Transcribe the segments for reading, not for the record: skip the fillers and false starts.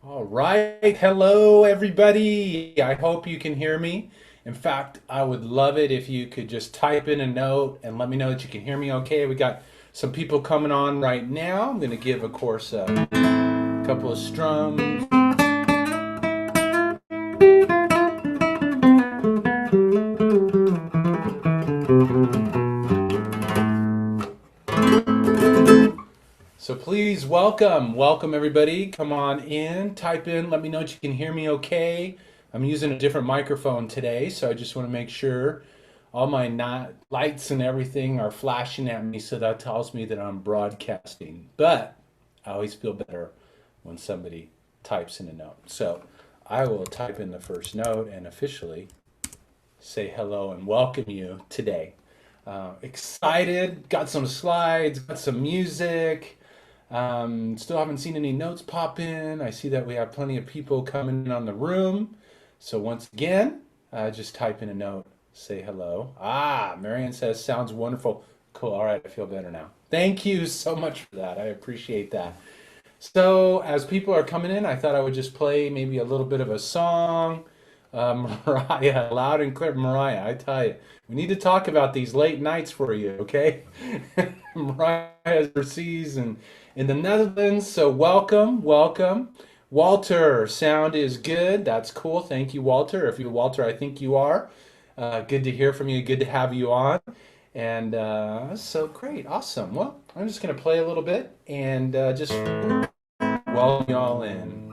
All right. Hello, everybody. I hope you can hear me. In fact, I would love it if you could just type in a note and let me know that you can hear me okay. We got some people coming on right now. I'm going to give, of course, a couple of strums. So please welcome everybody. Come on in, type in, let me know that you can hear me okay. I'm using a different microphone today, so I just want to make sure all my lights and everything are flashing at me, so that tells me that I'm broadcasting. But I always feel better when somebody types in a note. So I will type in the first note and officially say hello and welcome you today. Excited, got some slides, got some music. Still haven't seen any notes pop in. I see that we have plenty of people coming in on the room. So once again, just type in a note, say hello. Marianne says, sounds wonderful. Cool. All right, I feel better now. Thank you so much for that. I appreciate that. So as people are coming in, I thought I would just play maybe a little bit of a song. Mariah, loud and clear. Mariah, I tell you, we need to talk about these late nights for you, okay? Mariah is overseas and in the Netherlands, so welcome. Walter, sound is good. That's cool. Thank you, Walter. If you're Walter, I think you are. Good to hear from you. Good to have you on. And so great, awesome. Well, I'm just going to play a little bit and just welcome y'all in.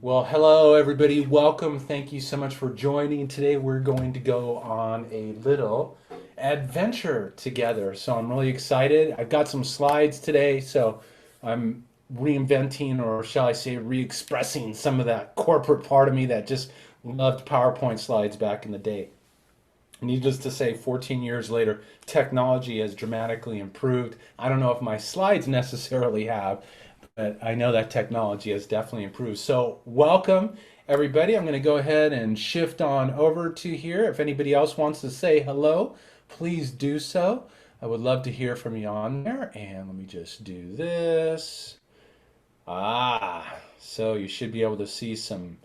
Well, hello everybody. Welcome. Thank you so much for joining. Today we're going to go on a little adventure together. So I'm really excited. I've got some slides today, so I'm reinventing, or shall I say, re-expressing some of that corporate part of me that just loved PowerPoint slides back in the day. Needless to say, 14 years later, technology has dramatically improved. I don't know if my slides necessarily have, but I know that technology has definitely improved. So welcome everybody. I'm going to go ahead and shift on over to here. If anybody else wants to say hello, please do so. I would love to hear from you on there. And let me just do this. So you should be able to see some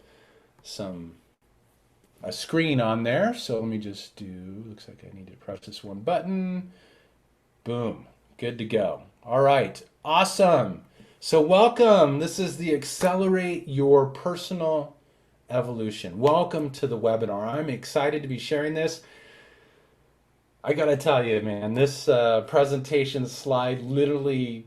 a screen on there. So let me just do, looks like I need to press this one button. Boom, good to go. All right, awesome. So welcome. This is the Accelerate Your Personal Evolution. Welcome to the webinar. I'm excited to be sharing this. I gotta tell you, man, this presentation slide literally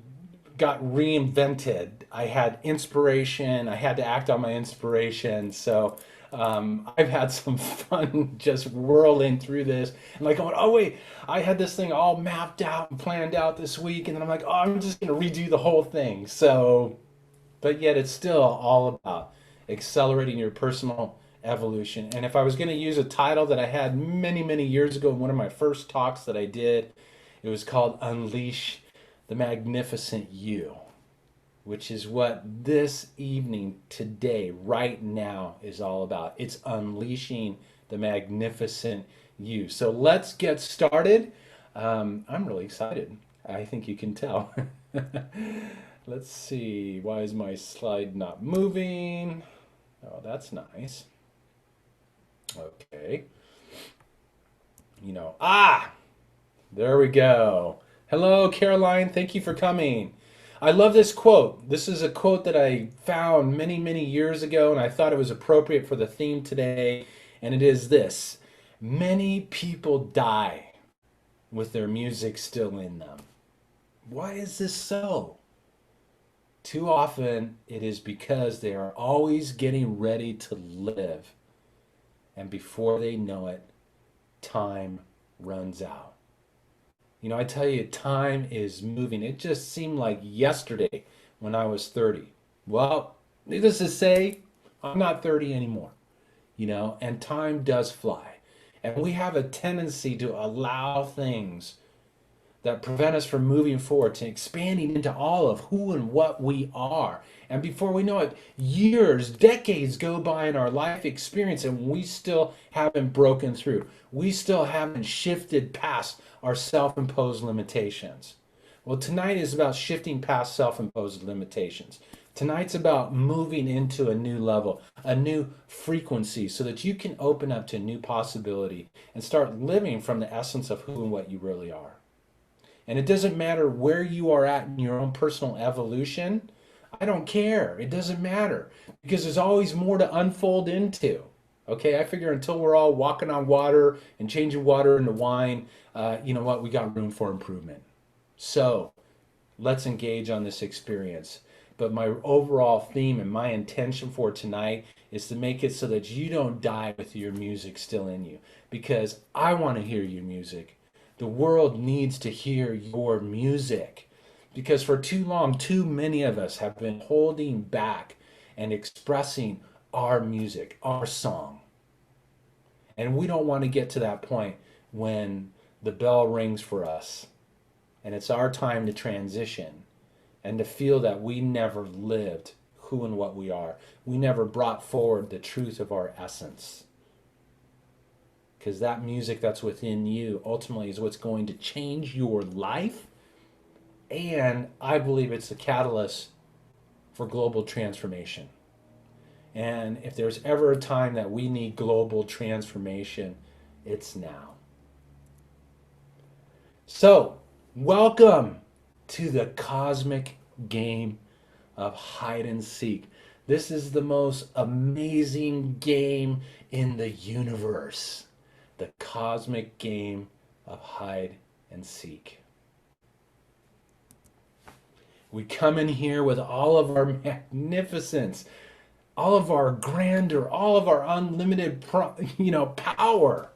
got reinvented. I had inspiration. I had to act on my inspiration. So I've had some fun just whirling through this and like going, oh wait, I had this thing all mapped out and planned out this week, and then I'm like, oh, I'm just gonna redo the whole thing. So, but yet it's still all about accelerating your personal evolution. And if I was gonna use a title that I had many years ago in one of my first talks that I did, it was called Unleash the Magnificent You. which is what this evening, today, right now, is all about. It's unleashing the magnificent you. So let's get started. I'm really excited. I think you can tell. Let's see. Why is my slide not moving? Oh, that's nice. Okay. There we go. Hello, Caroline. Thank you for coming. I love this quote. This is a quote that I found many, many years ago, and I thought it was appropriate for the theme today. And it is this: many people die with their music still in them. Why is this so? Too often, it is because they are always getting ready to live. And before they know it, time runs out. I tell you, time is moving. It just seemed like yesterday when I was 30. Well, needless to say, I'm not 30 anymore, and time does fly. And we have a tendency to allow things that prevent us from moving forward, to expanding into all of who and what we are. And before we know it, years, decades go by in our life experience, and we still haven't broken through. We still haven't shifted past our self imposed limitations. Well, tonight is about shifting past self imposed limitations. Tonight's about moving into a new level, a new frequency, so that you can open up to a new possibility and start living from the essence of who and what you really are. And it doesn't matter where you are at in your own personal evolution. I don't care. It doesn't matter, because there's always more to unfold into. Okay, I figure until we're all walking on water and changing water into wine, you know what? We got room for improvement. So let's engage on this experience. But my overall theme and my intention for tonight is to make it so that you don't die with your music still in you, because I want to hear your music. The world needs to hear your music, because for too long, too many of us have been holding back and expressing our music, our song. And we don't want to get to that point when the bell rings for us and it's our time to transition and to feel that we never lived who and what we are. We never brought forward the truth of our essence. Because that music that's within you ultimately is what's going to change your life. And I believe it's the catalyst for global transformation. And if there's ever a time that we need global transformation, it's now. So, welcome to the cosmic game of hide and seek. This is the most amazing game in the universe. The cosmic game of hide and seek. We come in here with all of our magnificence, all of our grandeur, all of our unlimited, power.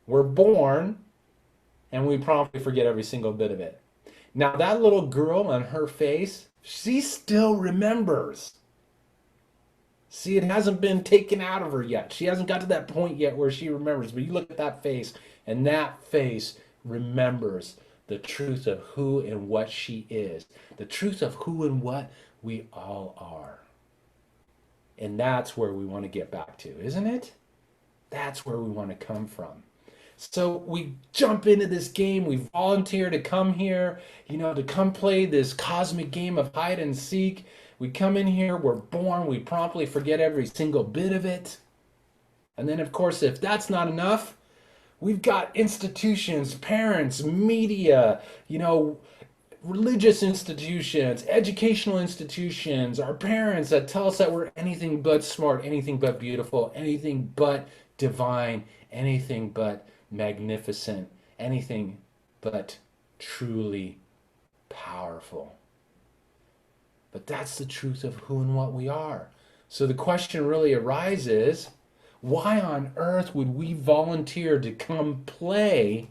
We're born, and we promptly forget every single bit of it. Now, that little girl on her face, she still remembers. See, it hasn't been taken out of her yet. She hasn't got to that point yet where she remembers. But you look at that face, and that face remembers the truth of who and what she is, the truth of who and what we all are. And that's where we want to get back to, isn't it? That's where we want to come from. So we jump into this game. We volunteer to come here, to come play this cosmic game of hide and seek. We come in here, we're born, we promptly forget every single bit of it. And then, of course, if that's not enough, we've got institutions, parents, media, religious institutions, educational institutions, our parents that tell us that we're anything but smart, anything but beautiful, anything but divine, anything but magnificent, anything but truly powerful. But that's the truth of who and what we are. So the question really arises, why on earth would we volunteer to come play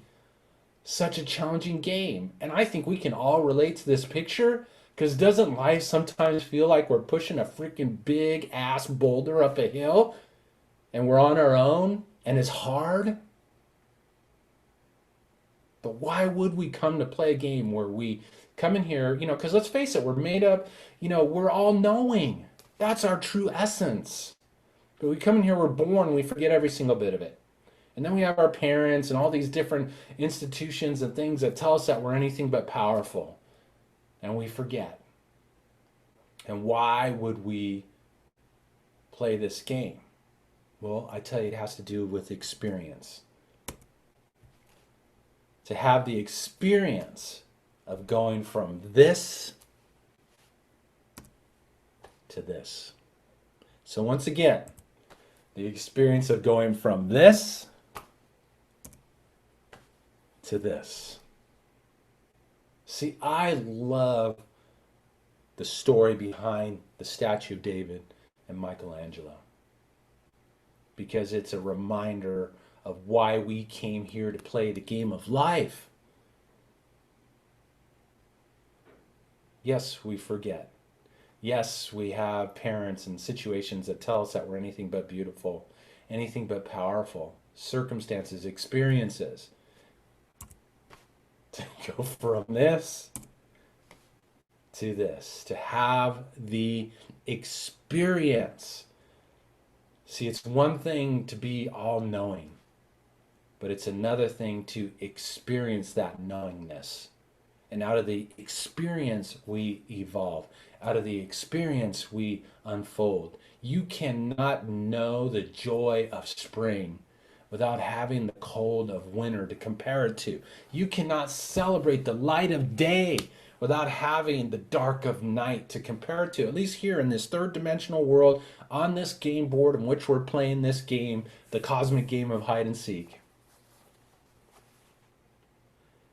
such a challenging game? And I think we can all relate to this picture, because doesn't life sometimes feel like we're pushing a freaking big ass boulder up a hill and we're on our own and it's hard? But why would we come to play a game where we come in here, because let's face it, we're made up, we're all knowing. That's our true essence. But we come in here, we're born, we forget every single bit of it. And then we have our parents and all these different institutions and things that tell us that we're anything but powerful. And we forget. And why would we play this game? Well, I tell you, it has to do with experience. To have the experience of going from this to this. So once again, the experience of going from this to this. See, I love the story behind the statue of David and Michelangelo because it's a reminder of why we came here to play the game of life. Yes, we forget. Yes, we have parents and situations that tell us that we're anything but beautiful, anything but powerful, circumstances, experiences. To go from this to this, to have the experience. See, it's one thing to be all knowing, but it's another thing to experience that knowingness. And out of the experience, we evolve. Out of the experience, we unfold. You cannot know the joy of spring without having the cold of winter to compare it to. You cannot celebrate the light of day without having the dark of night to compare it to. At least here in this third dimensional world, on this game board in which we're playing this game, the cosmic game of hide and seek.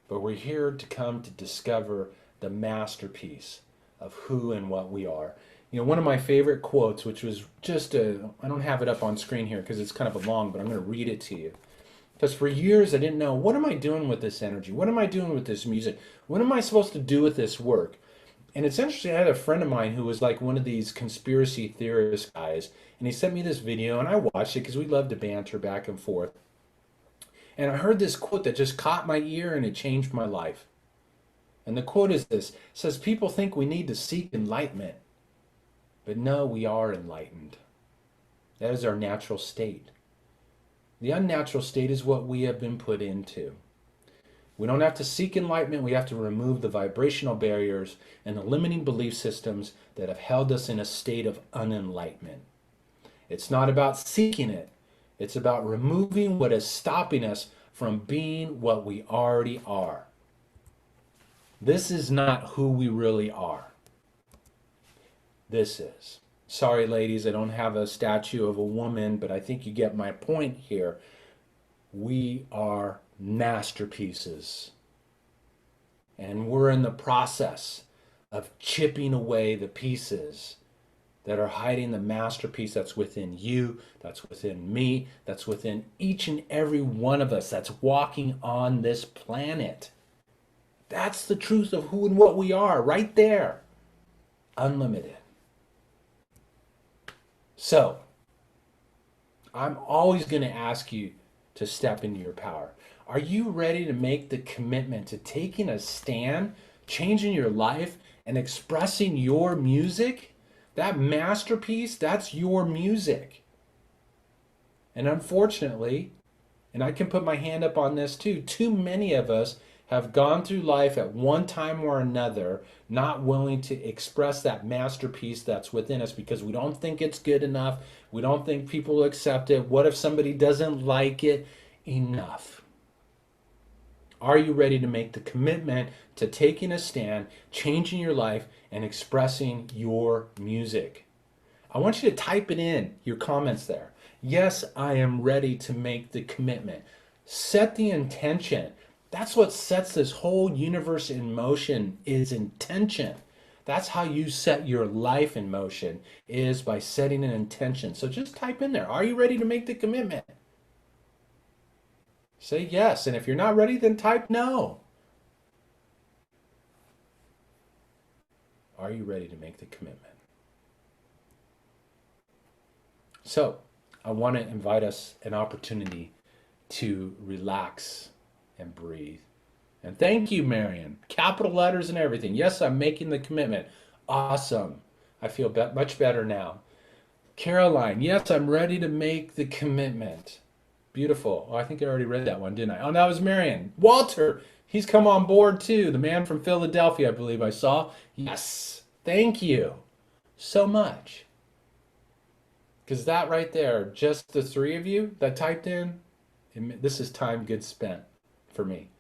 But we're here to come to discover the masterpiece of who and what we are. One of my favorite quotes, which was just I don't have it up on screen here because it's kind of long, but I'm going to read it to you. Because for years I didn't know, what am I doing with this energy? What am I doing with this music? What am I supposed to do with this work? And it's interesting, I had a friend of mine who was like one of these conspiracy theorist guys, and he sent me this video, and I watched it because we love to banter back and forth. And I heard this quote that just caught my ear and it changed my life. And the quote is this. It says, people think we need to seek enlightenment. But no, we are enlightened. That is our natural state. The unnatural state is what we have been put into. We don't have to seek enlightenment. We have to remove the vibrational barriers and the limiting belief systems that have held us in a state of unenlightenment. It's not about seeking it. It's about removing what is stopping us from being what we already are. This is not who we really are. This is. Sorry, ladies, I don't have a statue of a woman, but I think you get my point here. We are masterpieces. And we're in the process of chipping away the pieces that are hiding the masterpiece that's within you, that's within me, that's within each and every one of us that's walking on this planet. That's the truth of who and what we are, right there. Unlimited. So, I'm always going to ask you to step into your power. Are you ready to make the commitment to taking a stand, changing your life, and expressing your music? That masterpiece, that's your music. And unfortunately, and I can put my hand up on this too many of us have gone through life at one time or another not willing to express that masterpiece that's within us because we don't think it's good enough. We don't think people will accept it. What if somebody doesn't like it? Enough. Are you ready to make the commitment to taking a stand, changing your life, and expressing your music? I want you to type it in your comments there. Yes, I am ready to make the commitment. Set the intention. That's what sets this whole universe in motion is intention. That's how you set your life in motion is by setting an intention. So just type in there, are you ready to make the commitment? Say yes, and if you're not ready, then type no. Are you ready to make the commitment? So, I want to invite us an opportunity to relax and breathe. And thank you, Marion. Capital letters and everything. Yes, I'm making the commitment. Awesome. I feel much better now. Caroline, yes, I'm ready to make the commitment. Beautiful. Oh, I think I already read that one, didn't I? Oh, that was Marion. Walter, he's come on board too. The man from Philadelphia, I believe I saw. Yes. Thank you so much. Because that right there, just the three of you that typed in, this is time good spent for me.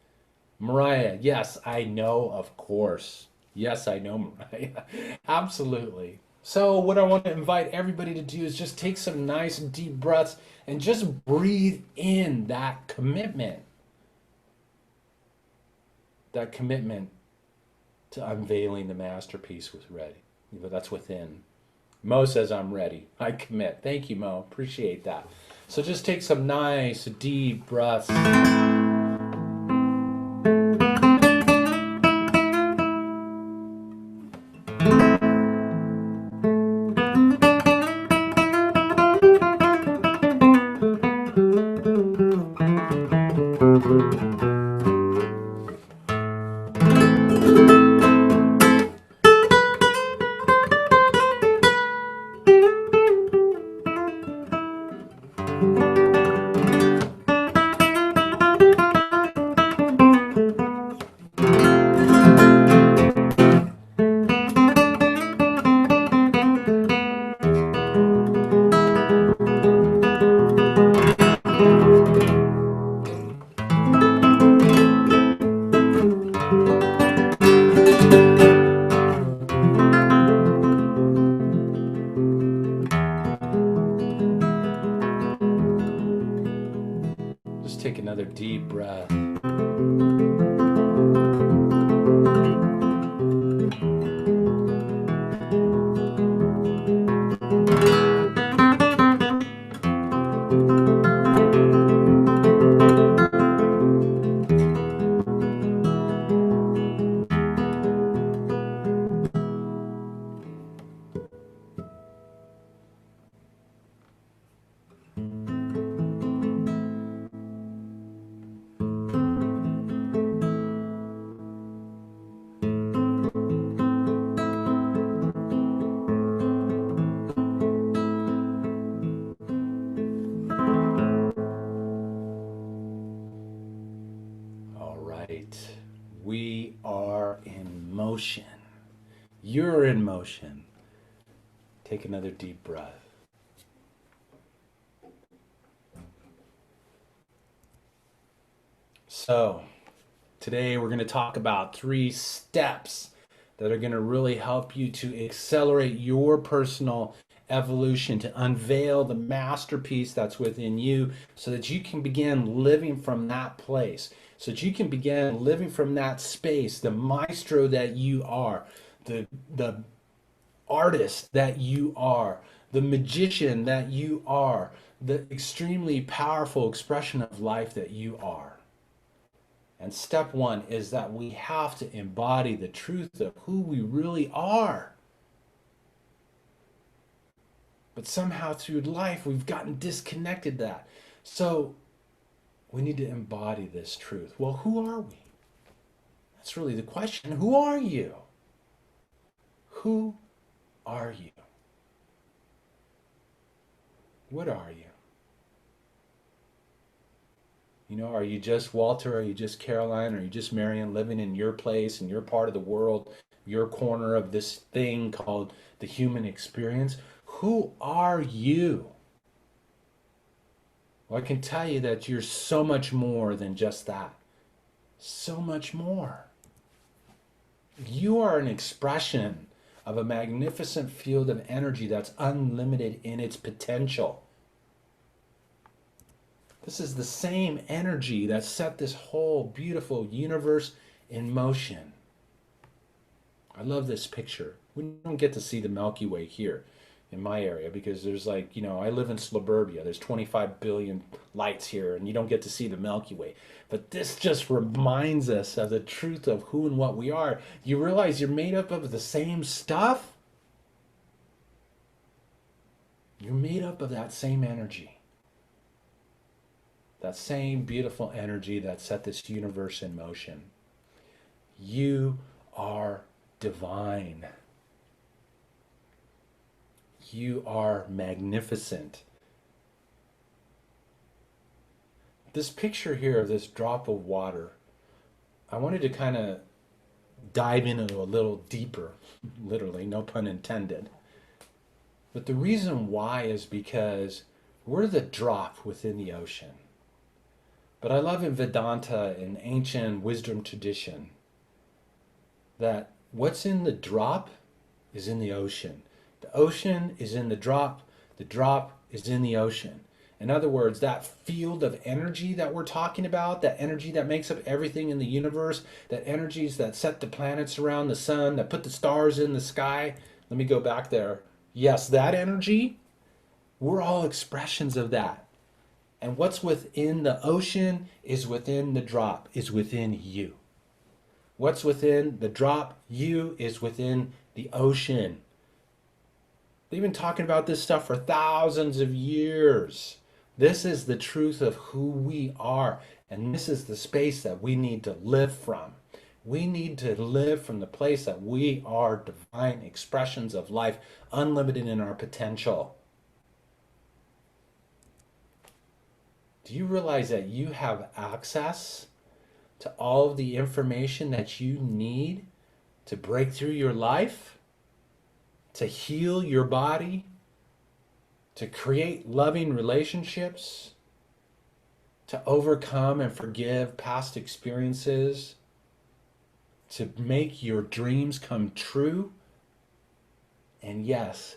Mariah, yes, I know, of course. Yes, I know, Mariah. Absolutely. So, what I want to invite everybody to do is just take some nice deep breaths and just breathe in that commitment. That commitment to unveiling the masterpiece was ready. That's within. Mo says, I'm ready. I commit. Thank you, Mo. Appreciate that. So, just take some nice deep breaths. Just take another deep breath. All right. We are in motion. You're in motion. Take another deep breath. So, today we're going to talk about 3 steps that are going to really help you to accelerate your personal evolution, to unveil the masterpiece that's within you so that you can begin living from that place, so that you can begin living from that space, the maestro that you are, the artist that you are, the magician that you are, the extremely powerful expression of life that you are. And step 1 is that we have to embody the truth of who we really are. But somehow through life, we've gotten disconnected that. So we need to embody this truth. Well, who are we? That's really the question. Who are you? Who are you? What are you? You know, are you just Walter? Are you just Caroline? Are you just Marion living in your place, in your part of the world, your corner of this thing called the human experience? Who are you? Well, I can tell you that you're so much more than just that. So much more. You are an expression of a magnificent field of energy that's unlimited in its potential. This is the same energy that set this whole beautiful universe in motion. I love this picture. We don't get to see the Milky Way here in my area because there's like, you know, I live in suburbia. There's 25 billion lights here and you don't get to see the Milky Way. But this just reminds us of the truth of who and what we are. You realize you're made up of the same stuff? You're made up of that same energy. That same beautiful energy that set this universe in motion. You are divine. You are magnificent. This picture here of this drop of water, I wanted to kind of dive into a little deeper, literally, no pun intended. But the reason why is because we're the drop within the ocean. But I love in Vedanta, in ancient wisdom tradition, that what's in the drop is in the ocean. The ocean is in the drop is in the ocean. In other words, that field of energy that we're talking about, that energy that makes up everything in the universe, that energies that set the planets around the sun, that put the stars in the sky. Let me go back there. Yes, that energy, we're all expressions of that. And what's within the ocean is within the drop, is within you. What's within the drop, you, is within the ocean. They've been talking about this stuff for thousands of years. This is the truth of who we are, and this is the space that we need to live from. We need to live from the place that we are divine expressions of life, unlimited in our potential. Do you realize that you have access to all of the information that you need to break through your life, to heal your body, to create loving relationships, to overcome and forgive past experiences, to make your dreams come true, and yes,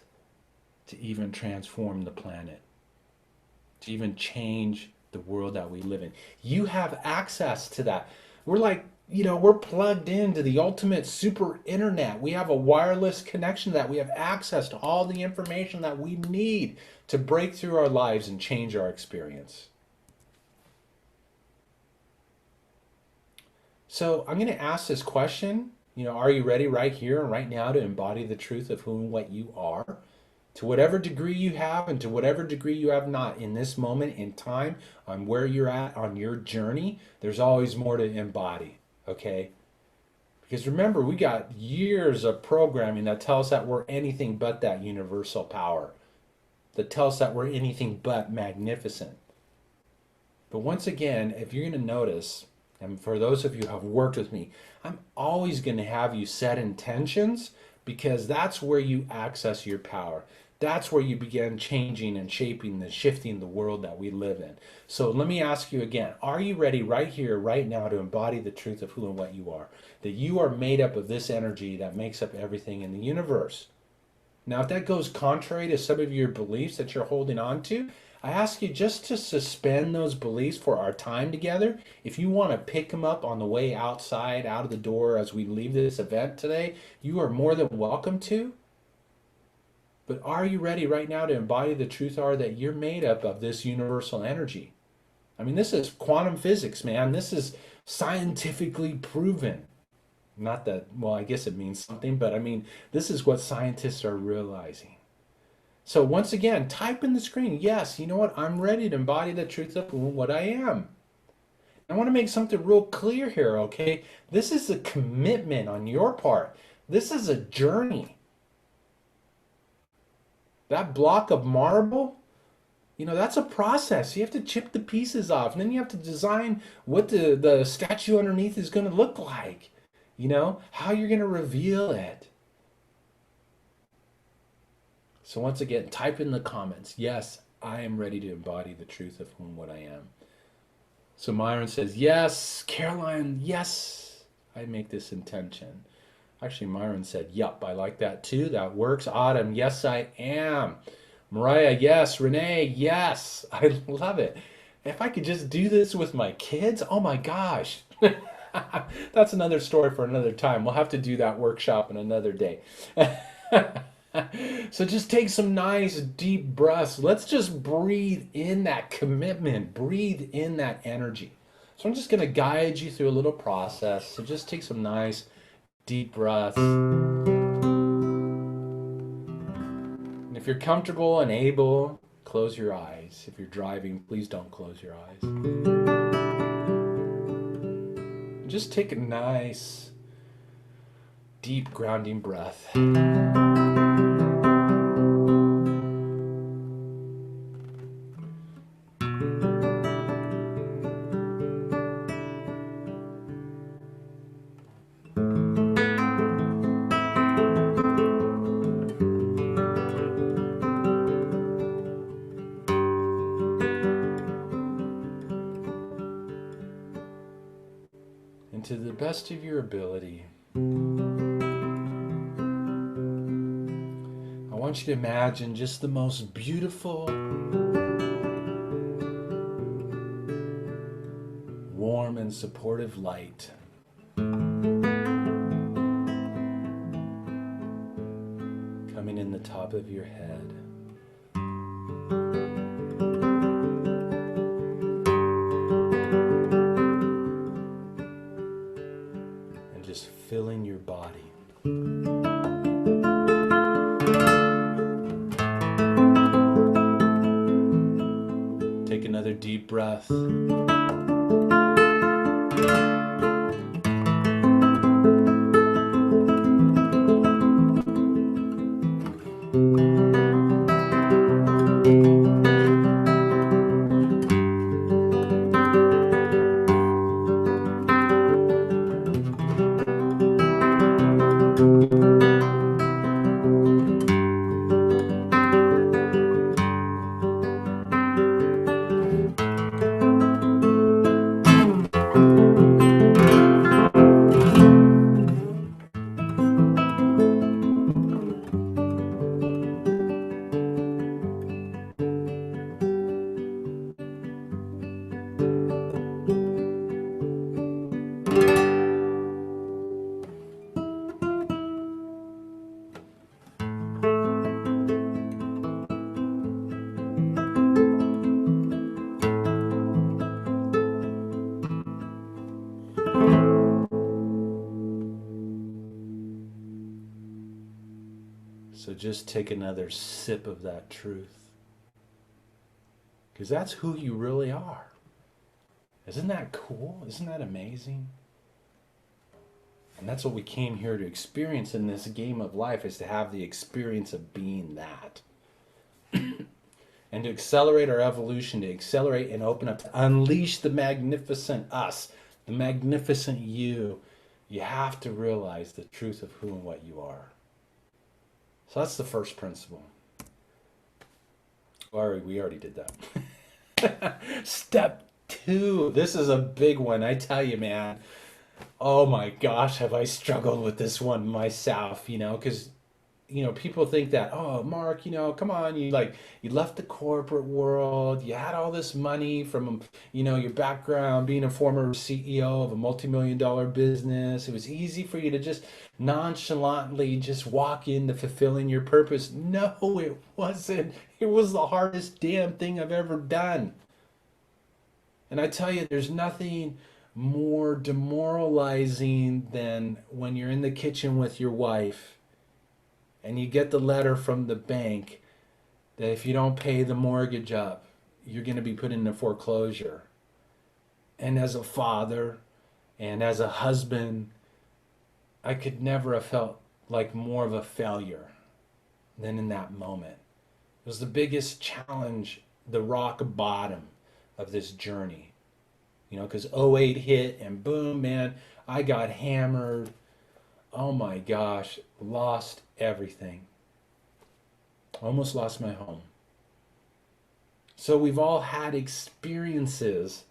to even transform the planet, to even change the world that we live in. You have access to that. We're like, we're plugged into the ultimate super internet. We have a wireless connection to that. We have access to all the information that we need to break through our lives and change our experience. So I'm going to ask this question. Are you ready right here and right now to embody the truth of who and what you are? To whatever degree you have and to whatever degree you have not in this moment in time, on where you're at on your journey, there's always more to embody, okay? Because remember, we got years of programming that tell us that we're anything but that universal power, that tell us that we're anything but magnificent. But once again, if you're going to notice, and for those of you who have worked with me, I'm always going to have you set intentions, because that's where you access your power. That's where you begin changing and shaping and shifting the world that we live in. So let me ask you again, are you ready right here, right now to embody the truth of who and what you are? That you are made up of this energy that makes up everything in the universe. Now, if that goes contrary to some of your beliefs that you're holding on to, I ask you just to suspend those beliefs for our time together. If you want to pick them up on the way outside, out of the door as we leave this event today, you are more than welcome to. But are you ready right now to embody the truth are that you're made up of this universal energy? I mean, this is quantum physics, man. This is scientifically proven. Not that, well, I guess it means something, but I mean, this is what scientists are realizing. So once again, type in the screen, yes, you know what? I'm ready to embody the truth of what I am. I want to make something real clear here, okay? This is a commitment on your part. This is a journey. That block of marble, that's a process. You have to chip the pieces off, and then you have to design what the statue underneath is going to look like. How you're going to reveal it. So once again, type in the comments, yes, I am ready to embody the truth of whom what I am. So Myron says, yes. Caroline, yes, I make this intention. Actually, Myron said, yup, I like that too. That works. Autumn, yes, I am. Mariah, yes. Renee, yes. I love it. If I could just do this with my kids, oh my gosh. That's another story for another time. We'll have to do that workshop in another day. So just take some nice deep breaths. Let's just breathe in that commitment, breathe in that energy. So I'm just going to guide you through a little process. So just take some nice deep breaths. And if you're comfortable and able, close your eyes. If you're driving, please don't close your eyes. Just take a nice deep grounding breath. And to the best of your ability, I want you to imagine just the most beautiful, warm and supportive light coming in the top of your head. And just filling your body. Take another deep breath. So just take another sip of that truth. Because that's who you really are. Isn't that cool? Isn't that amazing? And that's what we came here to experience in this game of life, is to have the experience of being that. And to accelerate our evolution, to accelerate and open up, to unleash the magnificent us, the magnificent you. You have to realize the truth of who and what you are. So that's the first principle. We already did that. Step 2. This is a big one. I tell you, man. Oh my gosh, have I struggled with this one myself, because, people think that, oh, Mark, come on, you left the corporate world, you had all this money from, your background, being a former CEO of a multi-million-dollar business. It was easy for you to just nonchalantly just walk into fulfilling your purpose. No, it wasn't. It was the hardest damn thing I've ever done. And I tell you, there's nothing more demoralizing than when you're in the kitchen with your wife and you get the letter from the bank that if you don't pay the mortgage up, you're going to be put into foreclosure. And as a father and as a husband, I could never have felt like more of a failure than in that moment. It was the biggest challenge, the rock bottom of this journey. Because 08 hit and boom, man, I got hammered. Oh my gosh, lost everything. Almost lost my home. So we've all had experiences,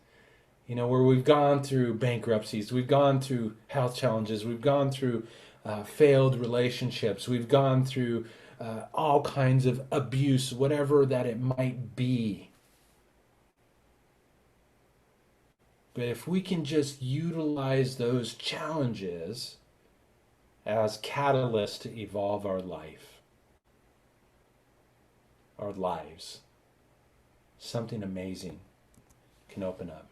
where we've gone through bankruptcies, we've gone through health challenges, we've gone through failed relationships, we've gone through all kinds of abuse, whatever that it might be. But if we can just utilize those challenges as catalysts to evolve our lives, something amazing can open up.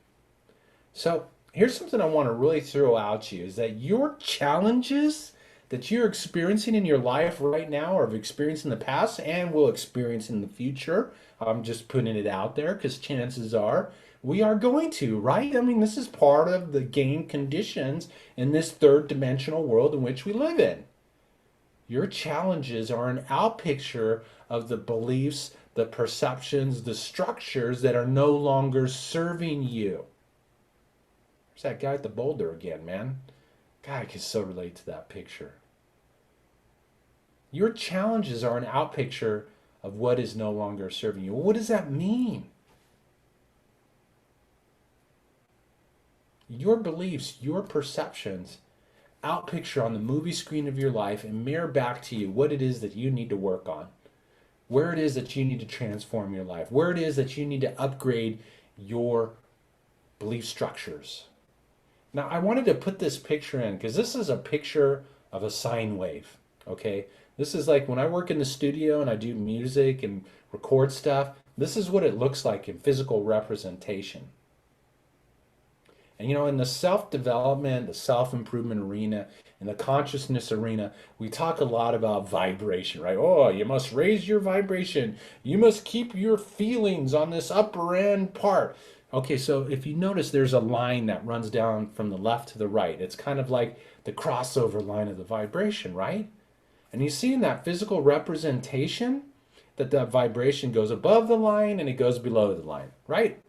So here's something I want to really throw out to you, is that your challenges that you're experiencing in your life right now, or have experienced in the past and will experience in the future, I'm just putting it out there because chances are we are going to, right? I mean, this is part of the game conditions in this third dimensional world in which we live in. Your challenges are an outpicture of the beliefs, the perceptions, the structures that are no longer serving you. There's that guy at the boulder again, man. God, I can so relate to that picture. Your challenges are an outpicture of what is no longer serving you. Well, what does that mean? Your beliefs, your perceptions outpicture on the movie screen of your life and mirror back to you what it is that you need to work on, where it is that you need to transform your life, where it is that you need to upgrade your belief structures. Now, I wanted to put this picture in because this is a picture of a sine wave, okay? This is like when I work in the studio and I do music and record stuff, this is what it looks like in physical representation. And in the self-development, the self-improvement arena, in the consciousness arena, we talk a lot about vibration, right? Oh, you must raise your vibration. You must keep your feelings on this upper end part. Okay, so if you notice, there's a line that runs down from the left to the right. It's kind of like the crossover line of the vibration, right? And you see in that physical representation that that vibration goes above the line and it goes below the line, right?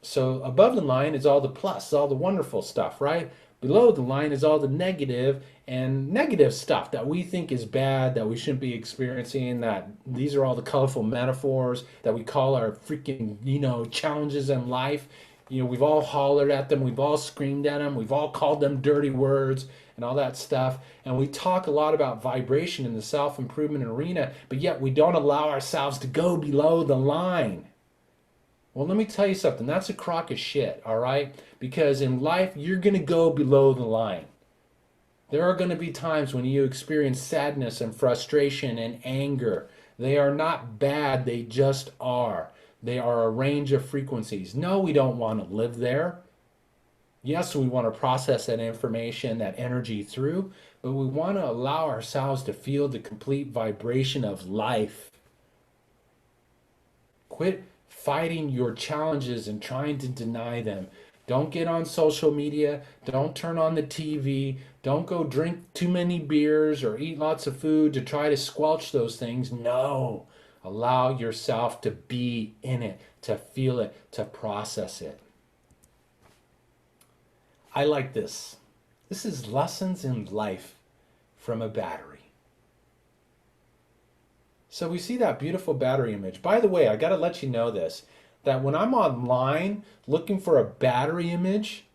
So above the line is all the plus, all the wonderful stuff, right? Below the line is all the negative and negative stuff that we think is bad, that we shouldn't be experiencing, that these are all the colorful metaphors that we call our freaking, challenges in life. We've all hollered at them, we've all screamed at them, we've all called them dirty words and all that stuff. And we talk a lot about vibration in the self-improvement arena, but yet we don't allow ourselves to go below the line. Well, let me tell you something. That's a crock of shit, all right? Because in life, you're going to go below the line. There are going to be times when you experience sadness and frustration and anger. They are not bad, they just are. They are a range of frequencies. No, we don't want to live there. Yes, we want to process that information, that energy through, but we want to allow ourselves to feel the complete vibration of life. Quit fighting your challenges and trying to deny them. Don't get on social media. Don't turn on the TV. Don't go drink too many beers or eat lots of food to try to squelch those things. No. Allow yourself to be in it, to feel it, to process it. I like this. This is lessons in life from a battery. So we see that beautiful battery image. By the way, I got to let you know this, that when I'm online looking for a battery image,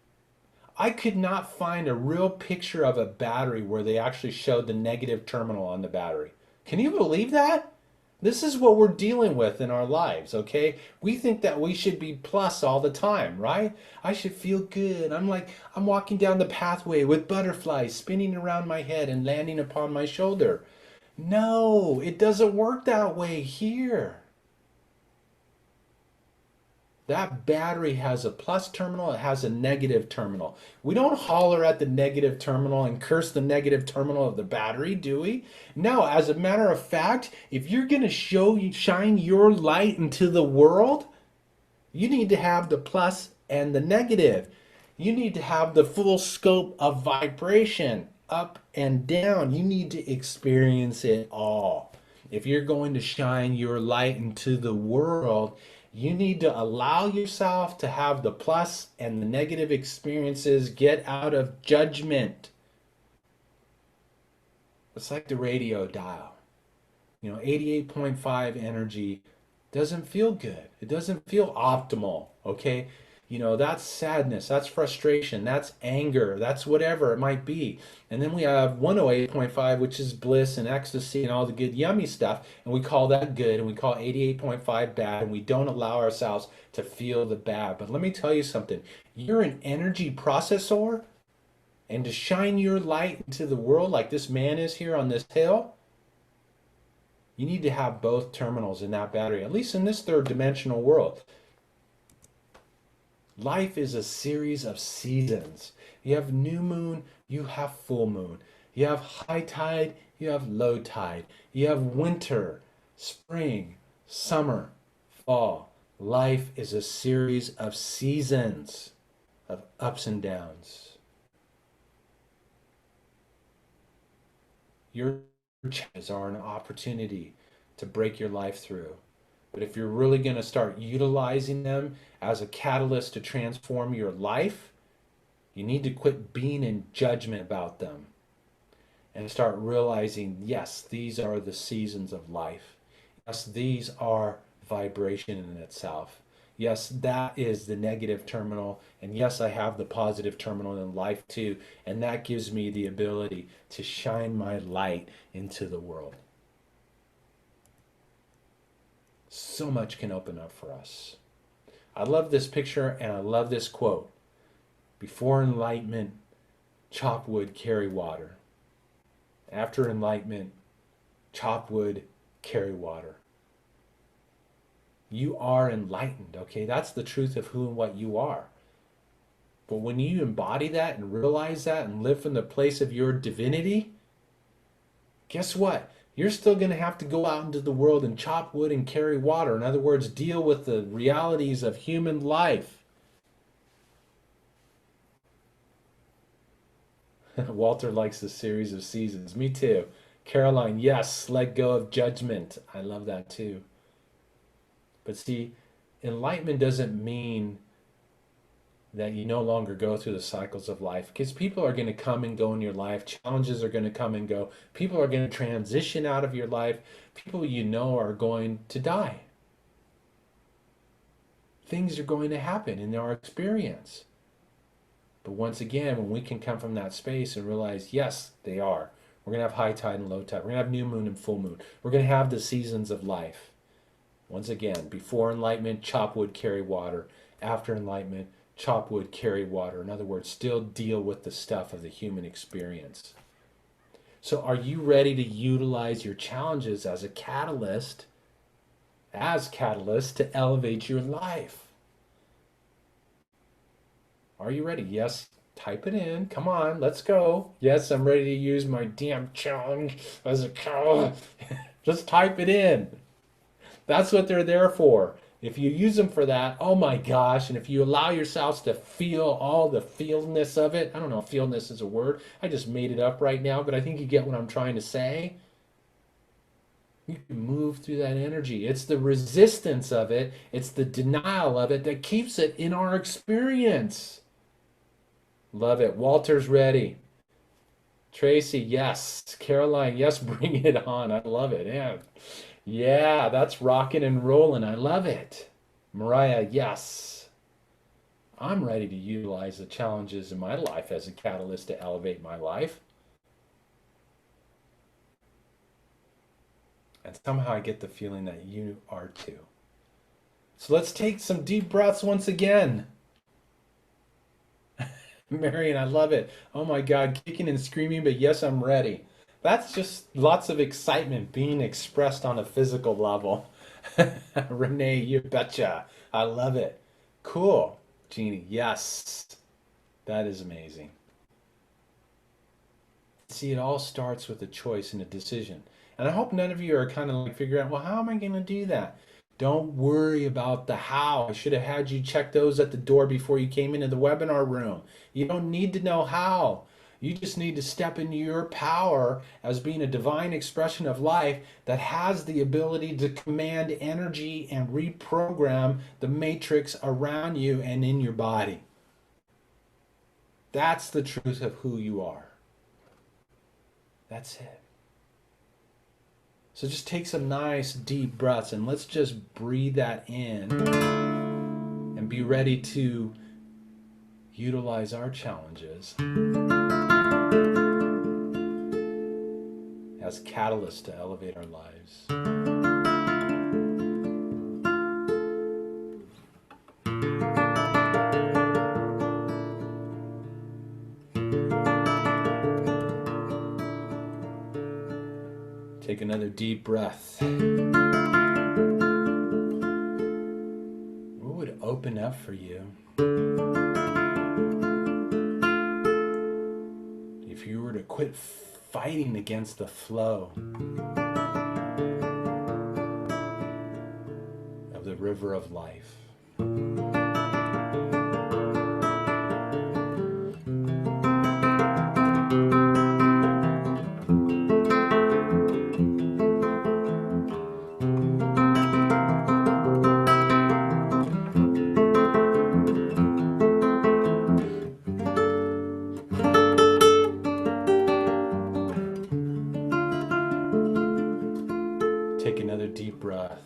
I could not find a real picture of a battery where they actually showed the negative terminal on the battery. Can you believe that? This is what we're dealing with in our lives, okay? We think that we should be plus all the time, right? I should feel good. I'm walking down the pathway with butterflies spinning around my head and landing upon my shoulder. No, it doesn't work that way here. That battery has a plus terminal, it has a negative terminal. We don't holler at the negative terminal and curse the negative terminal of the battery, do we? No, as a matter of fact, if you're going to shine your light into the world, you need to have the plus and the negative. You need to have the full scope of vibration, up and down. You need to experience it all. If you're going to shine your light into the world, you need to allow yourself to have the plus and the negative experiences. Get out of judgment. It's like the radio dial. 88.5 energy doesn't feel good. It doesn't feel optimal, okay? That's sadness, that's frustration, that's anger, that's whatever it might be. And then we have 108.5, which is bliss and ecstasy and all the good, yummy stuff. And we call that good, and we call 88.5 bad, and we don't allow ourselves to feel the bad. But let me tell you something. You're an energy processor, and to shine your light into the world like this man is here on this hill, you need to have both terminals in that battery, at least in this third dimensional world. Life is a series of seasons. You have new moon, you have full moon. You have high tide, you have low tide. You have winter, spring, summer, fall. Life is a series of seasons, of ups and downs. Your challenges are an opportunity to break your life through. But if you're really going to start utilizing them as a catalyst to transform your life, you need to quit being in judgment about them and start realizing, yes, these are the seasons of life. Yes, these are vibration in itself. Yes, that is the negative terminal. And yes, I have the positive terminal in life too. And that gives me the ability to shine my light into the world. So much can open up for us. I love this picture and I love this quote. Before enlightenment, chop wood, carry water. After enlightenment, chop wood, carry water. You are enlightened, okay? That's the truth of who and what you are. But when you embody that and realize that and live from the place of your divinity, guess what? You're still going to have to go out into the world and chop wood and carry water. In other words, deal with the realities of human life. Walter likes the series of seasons. Me too. Caroline, yes, let go of judgment. I love that too. But see, enlightenment doesn't mean that you no longer go through the cycles of life, because people are going to come and go in your life. Challenges are going to come and go. People are going to transition out of your life. People you know are going to die. Things are going to happen in our experience. But once again, when we can come from that space and realize, yes, they are. We're going to have high tide and low tide. We're going to have new moon and full moon. We're going to have the seasons of life. Once again, before enlightenment, chop wood, carry water. After enlightenment, chop wood, carry water. In other words, still deal with the stuff of the human experience. So are you ready to utilize your challenges as a catalyst, to elevate your life? Are you ready? Yes, type it in. Come on, let's go. Yes, I'm ready to use my damn challenge as a catalyst. Just type it in. That's what they're there for. If you use them for that, oh my gosh, and if you allow yourselves to feel all the feelness of it, I don't know if feelness is a word, I just made it up right now, but I think you get what I'm trying to say. You can move through that energy. It's the resistance of it, it's the denial of it that keeps it in our experience. Love it. Walter's ready. Tracy, yes. Caroline, yes, bring it on. I love it. Yeah. Yeah, that's rocking and rolling. I love it. Mariah, yes. I'm ready to utilize the challenges in my life as a catalyst to elevate my life. And somehow I get the feeling that you are too. So let's take some deep breaths once again. Marion, I love it. Oh my God, kicking and screaming, but yes, I'm ready. That's just lots of excitement being expressed on a physical level. Renee, you betcha. I love it. Cool. Jeannie, yes. That is amazing. See, it all starts with a choice and a decision. And I hope none of you are kind of like figuring out, well, how am I going to do that? Don't worry about the how. I should have had you check those at the door before you came into the webinar room. You don't need to know how. You just need to step into your power as being a divine expression of life that has the ability to command energy and reprogram the matrix around you and in your body. That's the truth of who you are. That's it. So just take some nice deep breaths and let's just breathe that in and be ready to utilize our challenges as catalysts to elevate our lives. Take another deep breath. What would open up for you if you were to quit fighting against the flow of the river of life? another deep breath.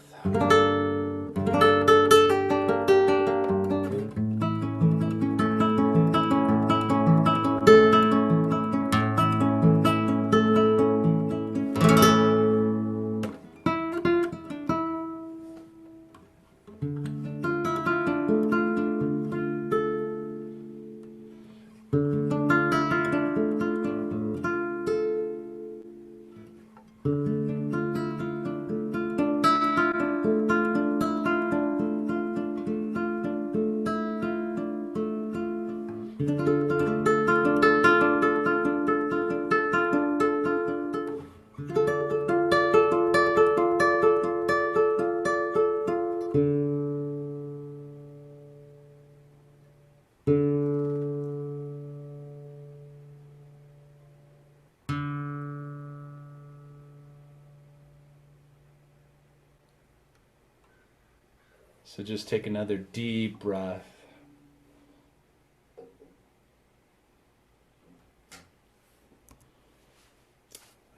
So just take another deep breath. I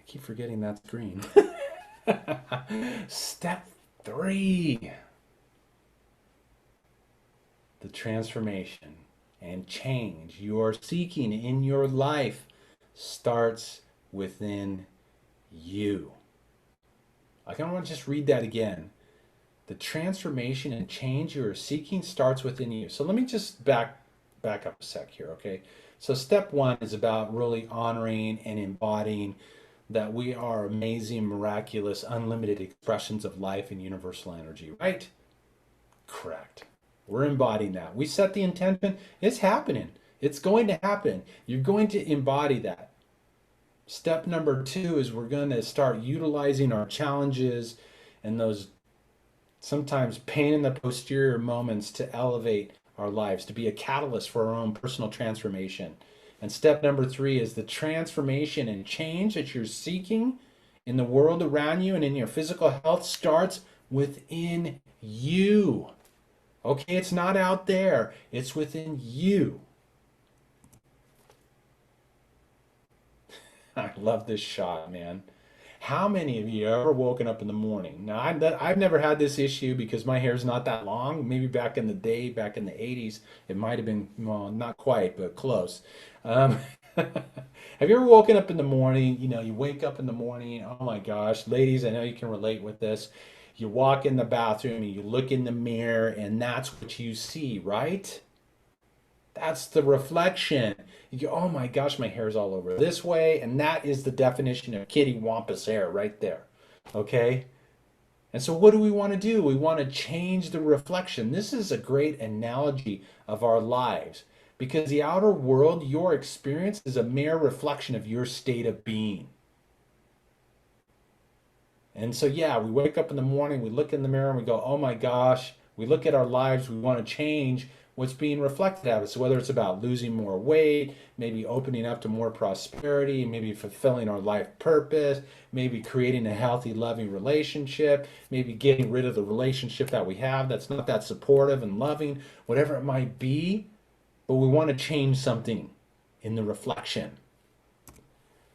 keep forgetting that's green. Step 3. The transformation and change you are seeking in your life starts within you. I kind of want to just read that again. The transformation and change you are seeking starts within you. So let me just back up a sec here, okay? So step 1 is about really honoring and embodying that we are amazing, miraculous, unlimited expressions of life and universal energy, right? Correct. We're embodying that. We set the intention. It's happening. It's going to happen. You're going to embody that. Step number 2 is we're going to start utilizing our challenges and those sometimes pain in the posterior moments to elevate our lives, to be a catalyst for our own personal transformation. And step number 3 is the transformation and change that you're seeking in the world around you and in your physical health starts within you. Okay, it's not out there, it's within you. I love this shot, man. How many of you have ever woken up in the morning? Now, I've never had this issue because my hair's not that long. Maybe back in the day, back in the 80s, it might have been, well, not quite, but close. Um, have you ever woken up in the morning? You know, you wake up in the morning, oh my gosh, ladies, I know you can relate with this. You walk in the bathroom and you look in the mirror, and that's what you see, right? That's the reflection. You go, oh my gosh, my hair's all over this way. And that is the definition of kitty wampus hair right there. Okay? And so what do we want to do? We want to change the reflection. This is a great analogy of our lives because the outer world, your experience, is a mere reflection of your state of being. And so, yeah, we wake up in the morning, we look in the mirror and we go, oh my gosh, we look at our lives, we want to change what's being reflected at us. So whether it's about losing more weight, maybe opening up to more prosperity, maybe fulfilling our life purpose, maybe creating a healthy, loving relationship, maybe getting rid of the relationship that we have that's not that supportive and loving, whatever it might be. But we want to change something in the reflection.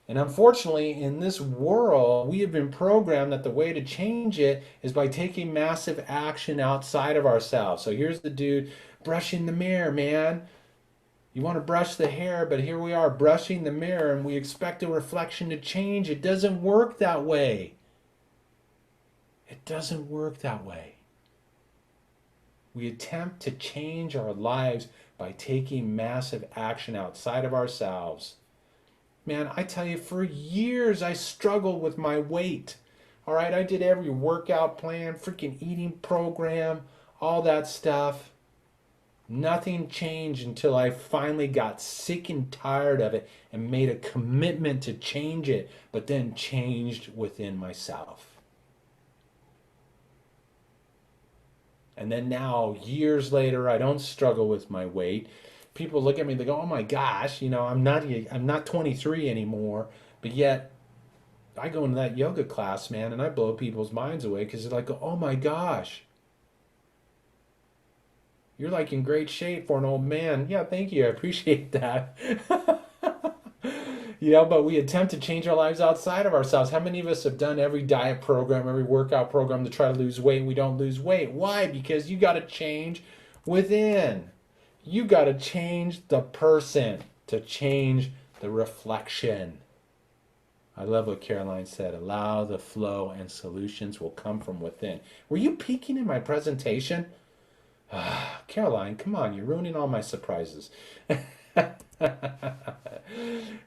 And unfortunately, in this world, we have been programmed that the way to change it is by taking massive action outside of ourselves. So here's the dude brushing the mirror, man. You want to brush the hair, but here we are brushing the mirror and we expect the reflection to change. It doesn't work that way. It doesn't work that way. We attempt to change our lives by taking massive action outside of ourselves. Man, I tell you, for years I struggled with my weight. All right, I did every workout plan, freaking eating program, all that stuff. Nothing changed until I finally got sick and tired of it and made a commitment to change it, but then changed within myself. And then now, years later, I don't struggle with my weight. People look at me, they go, "Oh my gosh, you know, I'm not 23 anymore." But yet, I go into that yoga class, man, and I blow people's minds away because they're like, "Oh my gosh, you're like in great shape for an old man." Yeah, thank you. I appreciate that. But we attempt to change our lives outside of ourselves. How many of us have done every diet program, every workout program to try to lose weight? We don't lose weight. Why? Because you got to change within. You got to change the person to change the reflection. I love what Caroline said. Allow the flow and solutions will come from within. Were you peeking in my presentation? Caroline, come on. You're ruining all my surprises.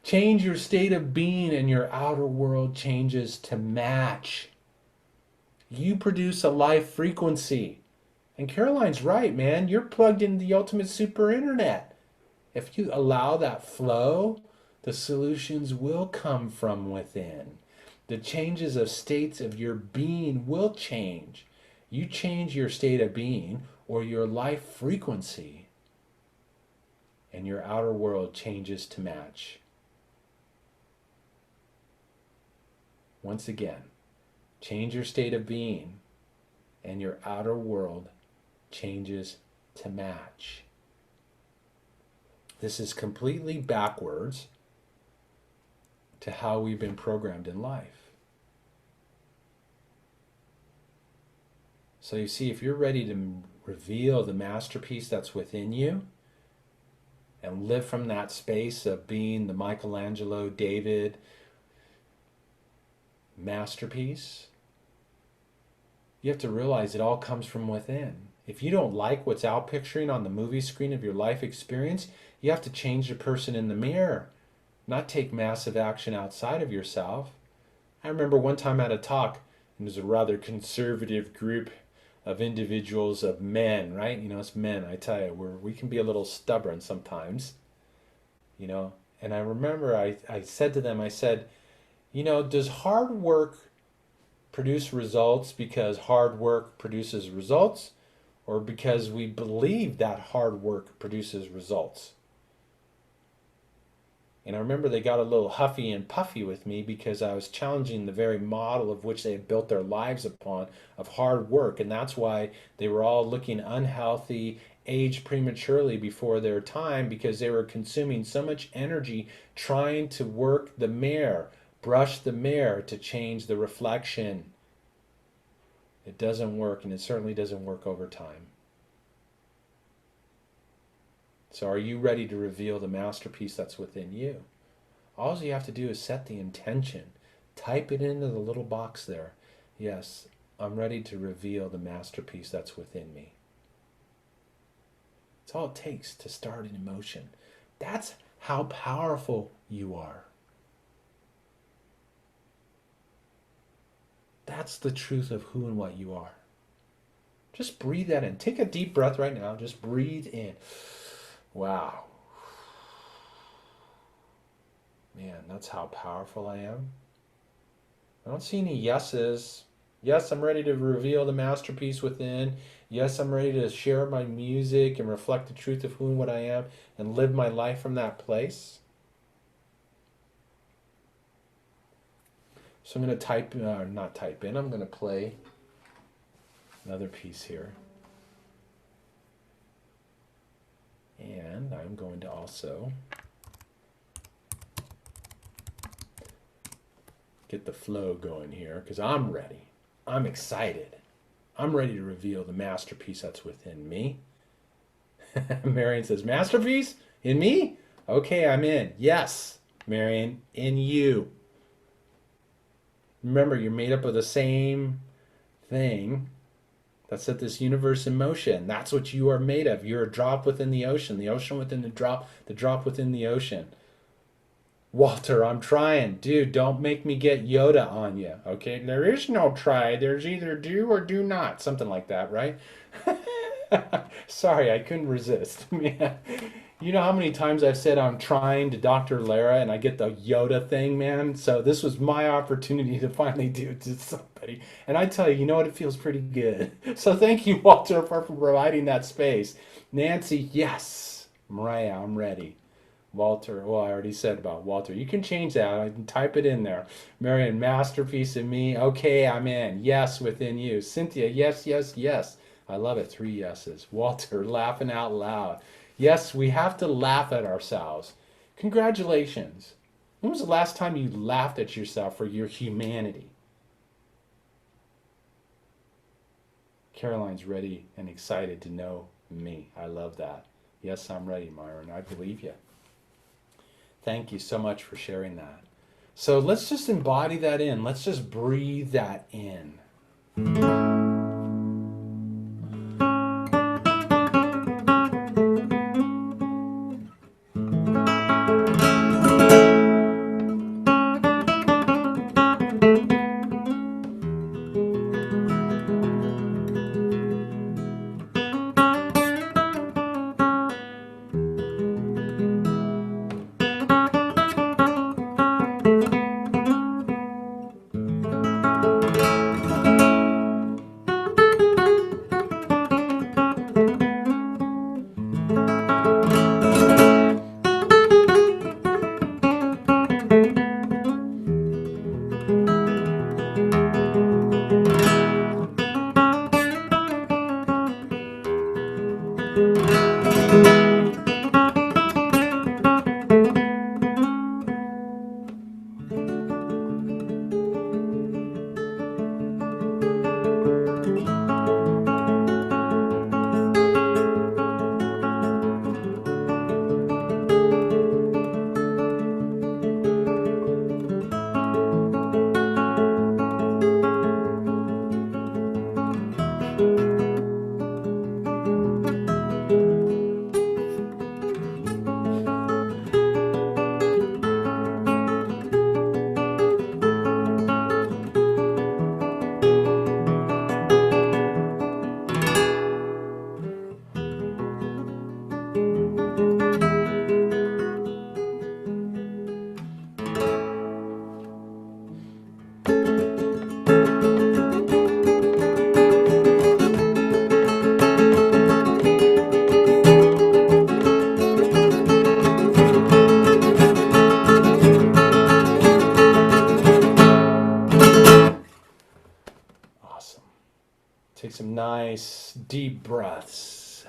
Change your state of being and your outer world changes to match. You produce a life frequency. And Caroline's right, man. You're plugged into the ultimate super internet. If you allow that flow, the solutions will come from within. The changes of states of your being will change. You change your state of being or your life frequency, and your outer world changes to match. Once again, change your state of being, and your outer world changes to match. This is completely backwards to how we've been programmed in life. So you see, if you're ready to reveal the masterpiece that's within you and live from that space of being the Michelangelo, David masterpiece, you have to realize it all comes from within. If you don't like what's outpicturing on the movie screen of your life experience, you have to change the person in the mirror, not take massive action outside of yourself. I remember one time at a talk, and it was a rather conservative group of individuals, of men, right? It's men, I tell you, we can be a little stubborn sometimes, And I remember I said to them, I said, does hard work produce results because hard work produces results, or because we believe that hard work produces results? And I remember they got a little huffy and puffy with me because I was challenging the very model of which they had built their lives upon, of hard work. And that's why they were all looking unhealthy, aged prematurely before their time, because they were consuming so much energy trying to work the mirror, brush the mirror to change the reflection. It doesn't work, and it certainly doesn't work over time. So are you ready to reveal the masterpiece that's within you? All you have to do is set the intention. Type it into the little box there. Yes, I'm ready to reveal the masterpiece that's within me. It's all it takes to start an emotion. That's how powerful you are. That's the truth of who and what you are. Just breathe that in. Take a deep breath right now. Just breathe in. Wow. Man, that's how powerful I am. I don't see any yeses. Yes, I'm ready to reveal the masterpiece within. Yes, I'm ready to share my music and reflect the truth of who and what I am and live my life from that place. So I'm going to I'm going to play another piece here. And I'm going to also get the flow going here because I'm ready. I'm excited. I'm ready to reveal the masterpiece that's within me. Marion says, masterpiece? In me? Okay, I'm in. Yes, Marion, in you. Remember, you're made up of the same thing that set this universe in motion. That's what you are made of. You're a drop within the ocean within the drop within the ocean. Walter, I'm trying. Dude, don't make me get Yoda on you, okay? There is no try. There's either do or do not. Something like that, right? Sorry, I couldn't resist. Man. You know how many times I've said I'm trying to Dr. Lara and I get the Yoda thing, man? So this was my opportunity to finally do it to somebody. And I tell you, you know what? It feels pretty good. So thank you, Walter, for providing that space. Nancy, yes. Mariah, I'm ready. Walter, well, I already said about Walter. You can change that. I can type it in there. Marion, masterpiece in me. Okay, I'm in. Yes, within you. Cynthia, yes, yes, yes. I love it. 3 yeses. Walter, laughing out loud. Yes, we have to laugh at ourselves. Congratulations. When was the last time you laughed at yourself for your humanity? Caroline's ready and excited to know me. I love that. Yes, I'm ready, Myron. I believe you. Thank you so much for sharing that. So let's just embody that in. Let's just breathe that in. Awesome. Take some nice deep breaths.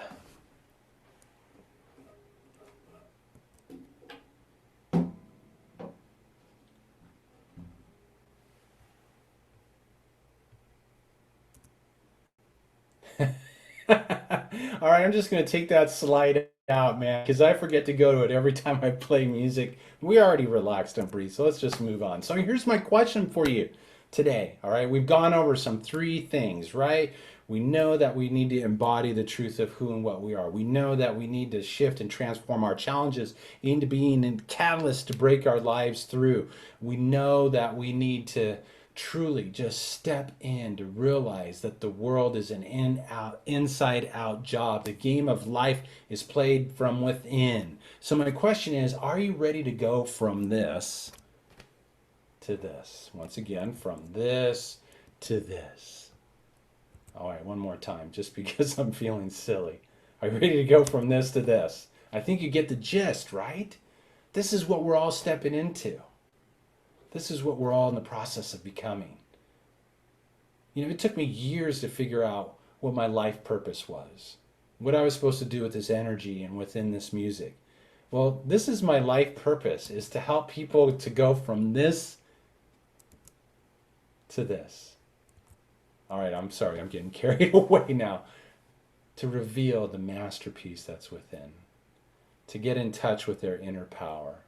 All right, I'm just going to take that slide out, man, because I forget to go to it every time I play music. We already relaxed and breathe, so let's just move on. So here's my question for you today. All right, we've gone over some three things, right? We know that we need to embody the truth of who and what we are. We know that we need to shift and transform our challenges into being a catalyst to break our lives through. We know that we need to truly just step in to realize that the world is an inside out job. The game of life is played from within. So my question is, are you ready to go from this to this? Once again, from this to this. All right, one more time, just because I'm feeling silly. Are you ready to go from this to this? I think you get the gist, right? This is what we're all stepping into. This is what we're all in the process of becoming. You know, it took me years to figure out what my life purpose was, what I was supposed to do with this energy and within this music. Well, this is my life purpose, is to help people to go from this to this. All right, I'm sorry, I'm getting carried away now. To reveal the masterpiece that's within, to get in touch with their inner power,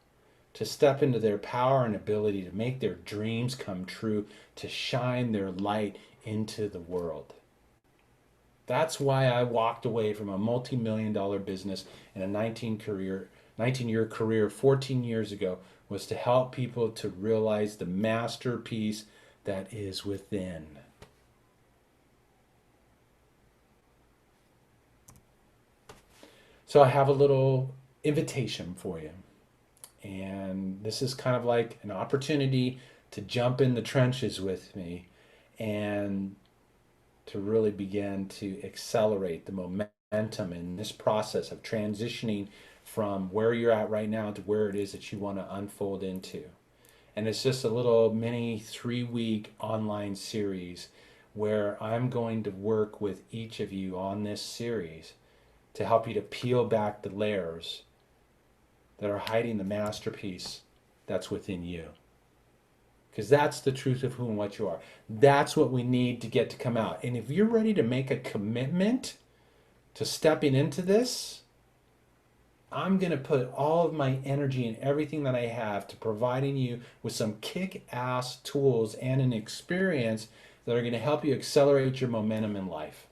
to step into their power and ability to make their dreams come true, to shine their light into the world. That's why I walked away from a multi-million-dollar business and a 19-year career 14 years ago, was to help people to realize the masterpiece that is within. So I have a little invitation for you. And this is kind of like an opportunity to jump in the trenches with me and to really begin to accelerate the momentum in this process of transitioning from where you're at right now to where it is that you want to unfold into. And it's just a little mini 3-week online series where I'm going to work with each of you on this series to help you to peel back the layers that are hiding the masterpiece that's within you. Because that's the truth of who and what you are. That's what we need to get to come out. And if you're ready to make a commitment to stepping into this, I'm going to put all of my energy and everything that I have to providing you with some kick-ass tools and an experience that are going to help you accelerate your momentum in life.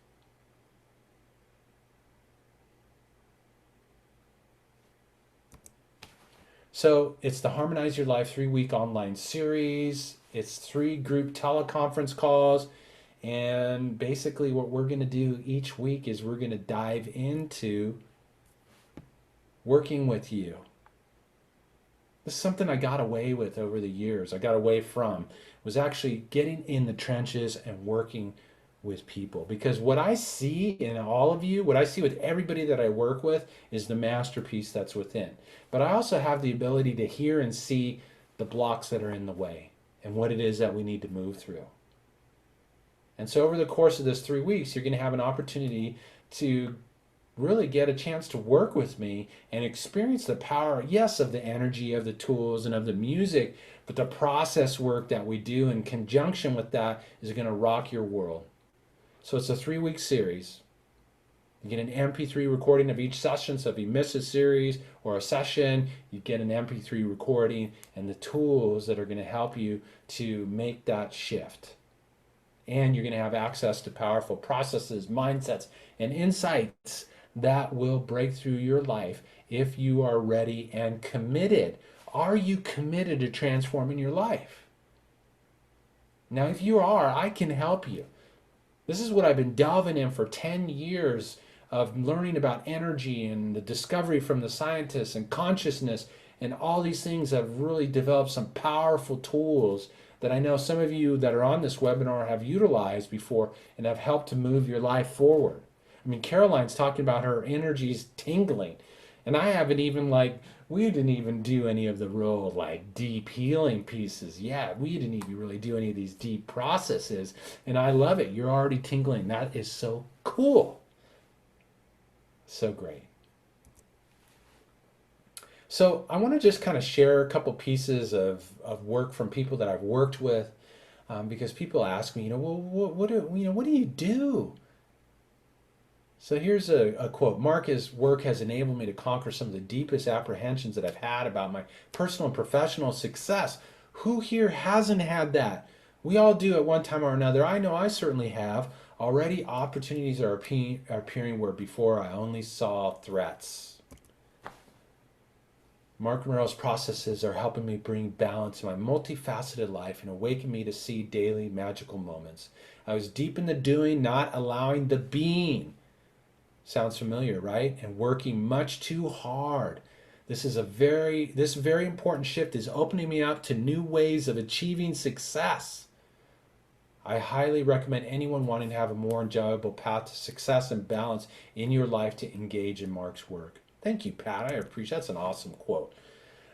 So it's the Harmonize Your Life 3-week online series. It's 3 group teleconference calls. And basically what we're going to do each week is we're going to dive into working with you. This is something I got away with over the years. I got away from was actually getting in the trenches and working with people. Because what I see in all of you, what I see with everybody that I work with is the masterpiece that's within. But I also have the ability to hear and see the blocks that are in the way and what it is that we need to move through. And so over the course of this 3 weeks, you're going to have an opportunity to really get a chance to work with me and experience the power, yes, of the energy, of the tools, and of the music, but the process work that we do in conjunction with that is going to rock your world. So it's a 3-week series. You get an MP3 recording of each session, so if you miss a series or a session, you get an MP3 recording and the tools that are going to help you to make that shift. And you're going to have access to powerful processes, mindsets, and insights that will break through your life if you are ready and committed. Are you committed to transforming your life? Now, if you are, I can help you. This is what I've been delving in for 10 years of learning about energy and the discovery from the scientists and consciousness, and all these things have really developed some powerful tools that I know some of you that are on this webinar have utilized before and have helped to move your life forward. I mean, Caroline's talking about her energies tingling, and I haven't even we didn't even do any of the real deep healing pieces yet. We didn't even really do any of these deep processes, and I love it. You're already tingling. That is so cool. So great. So I want to just kind of share a couple pieces of work from people that I've worked with, because people ask me, well, what do you do? So here's a quote. Mark's work has enabled me to conquer some of the deepest apprehensions that I've had about my personal and professional success. Who here hasn't had that? We all do at one time or another. I know I certainly have. Already opportunities are appearing where before I only saw threats. Mark Romero's processes are helping me bring balance to my multifaceted life and awaken me to see daily magical moments. I was deep in the doing, not allowing the being. Sounds familiar, right? And working much too hard. This very important shift is opening me up to new ways of achieving success. I highly recommend anyone wanting to have a more enjoyable path to success and balance in your life to engage in Mark's work. Thank you, Pat. I appreciate that's an awesome quote.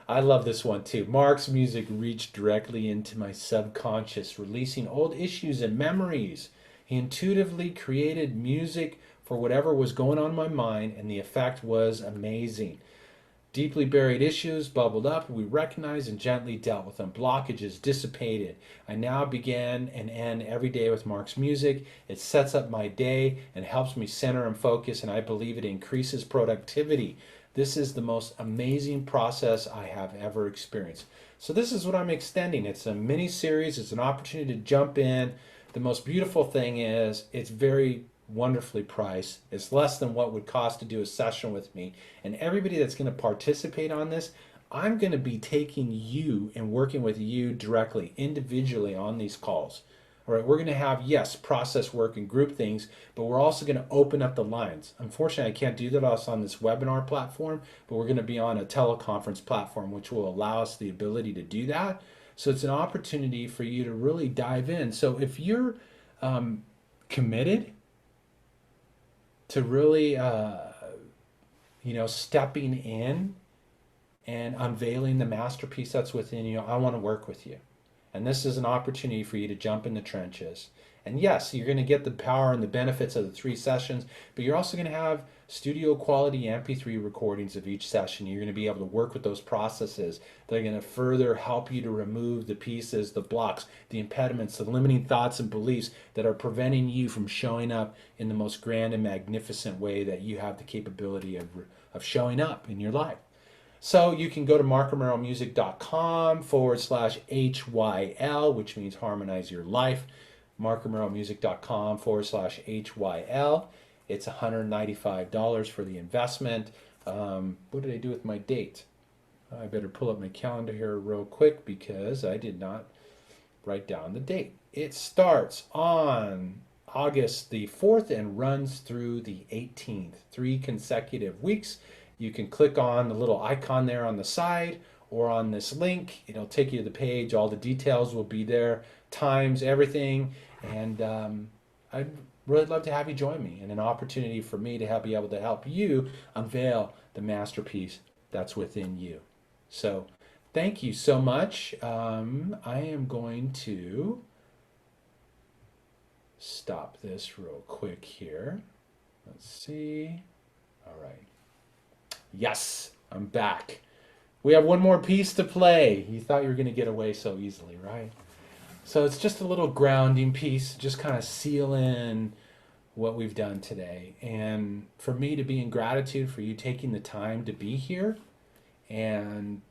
I love this one too. Mark's music reached directly into my subconscious, releasing old issues and memories. He intuitively created music for whatever was going on in my mind, and the effect was amazing. Deeply buried issues bubbled up. We recognized and gently dealt with them. Blockages dissipated. I now begin and end every day with Mark's music. It sets up my day and helps me center and focus, and I believe it increases productivity. This is the most amazing process I have ever experienced. So this is what I'm extending. It's a mini series. It's an opportunity to jump in. The most beautiful thing is it's very wonderfully priced. It's less than what would cost to do a session with me. And everybody that's going to participate on this, I'm going to be taking you and working with you directly, individually on these calls. All right, we're going to have, yes, process work and group things, but we're also going to open up the lines. Unfortunately, I can't do that on this webinar platform, but we're going to be on a teleconference platform, which will allow us the ability to do that. So it's an opportunity for you to really dive in. So if you're committed to really, stepping in and unveiling the masterpiece that's within you, I want to work with you. And this is an opportunity for you to jump in the trenches And yes, you're going to get the power and the benefits of the 3 sessions, but you're also going to have studio quality MP3 recordings of each session. You're going to be able to work with those processes that are going to further help you to remove the pieces, the blocks, the impediments, the limiting thoughts and beliefs that are preventing you from showing up in the most grand and magnificent way that you have the capability of showing up in your life. So you can go to markromeromusic.com/HYL, which means harmonize your life. markromeromusic.com/HYL. It's $195 for the investment. What did I do with my date? I better pull up my calendar here real quick because I did not write down the date. It starts on August the 4th and runs through the 18th, 3 consecutive weeks. You can click on the little icon there on the side or on this link. It'll take you to the page. All the details will be there, times, everything. And I'd really love to have you join me, and an opportunity for me to be able to help you unveil the masterpiece that's within you. So thank you so much. I am going to stop this real quick here. Let's see. All right. Yes, I'm back. We have one more piece to play. You thought you were going to get away so easily, right? So it's just a little grounding piece, just kind of seal in what we've done today. And for me to be in gratitude for you taking the time to be here and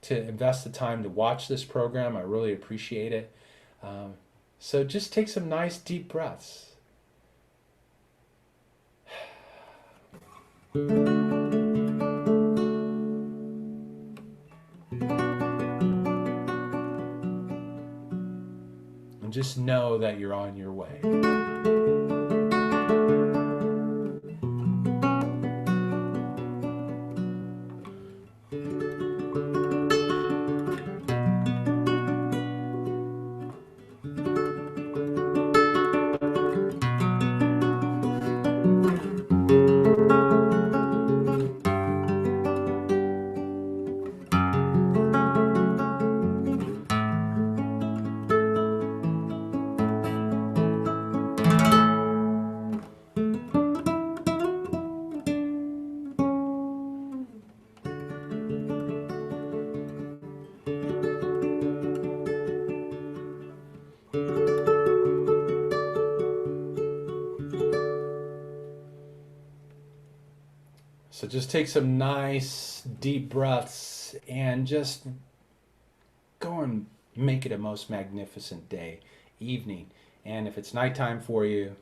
to invest the time to watch this program, I really appreciate it. So just take some nice deep breaths. And just know that you're on your way. So just take some nice deep breaths and just go and make it a most magnificent day, evening. And if it's nighttime for you,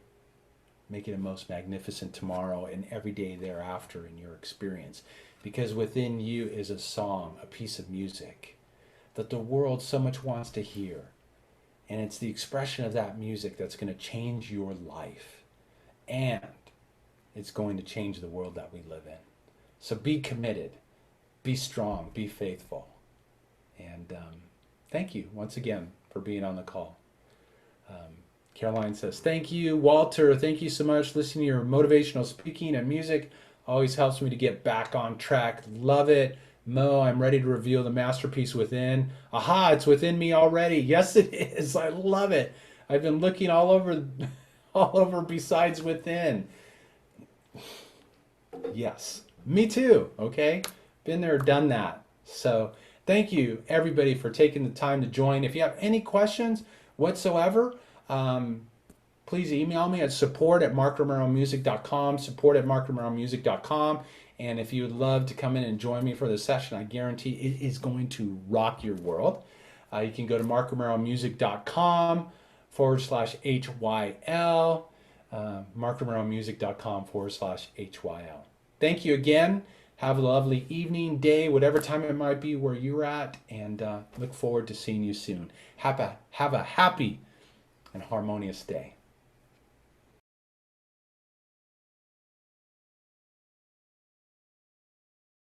make it a most magnificent tomorrow and every day thereafter in your experience. Because within you is a song, a piece of music that the world so much wants to hear. And it's the expression of that music that's going to change your life. And it's going to change the world that we live in. So be committed, be strong, be faithful. And thank you once again for being on the call. Caroline says, thank you. Walter, thank you so much. Listening to your motivational speaking and music always helps me to get back on track. Love it. Mo, I'm ready to reveal the masterpiece within. Aha, it's within me already. Yes, it is. I love it. I've been looking all over besides within. Yes, me too. Okay, been there, done that. So thank you everybody for taking the time to join. If you have any questions whatsoever, please email me at support@markromeromusic.com, support@markromeromusic.com. And if you would love to come in and join me for the session, I guarantee it is going to rock your world. You can go to markromeromusic.com/HYL, markromeromusic.com/HYL. Thank you again. Have a lovely evening, day, whatever time it might be where you're at, and look forward to seeing you soon. Have a happy and harmonious day.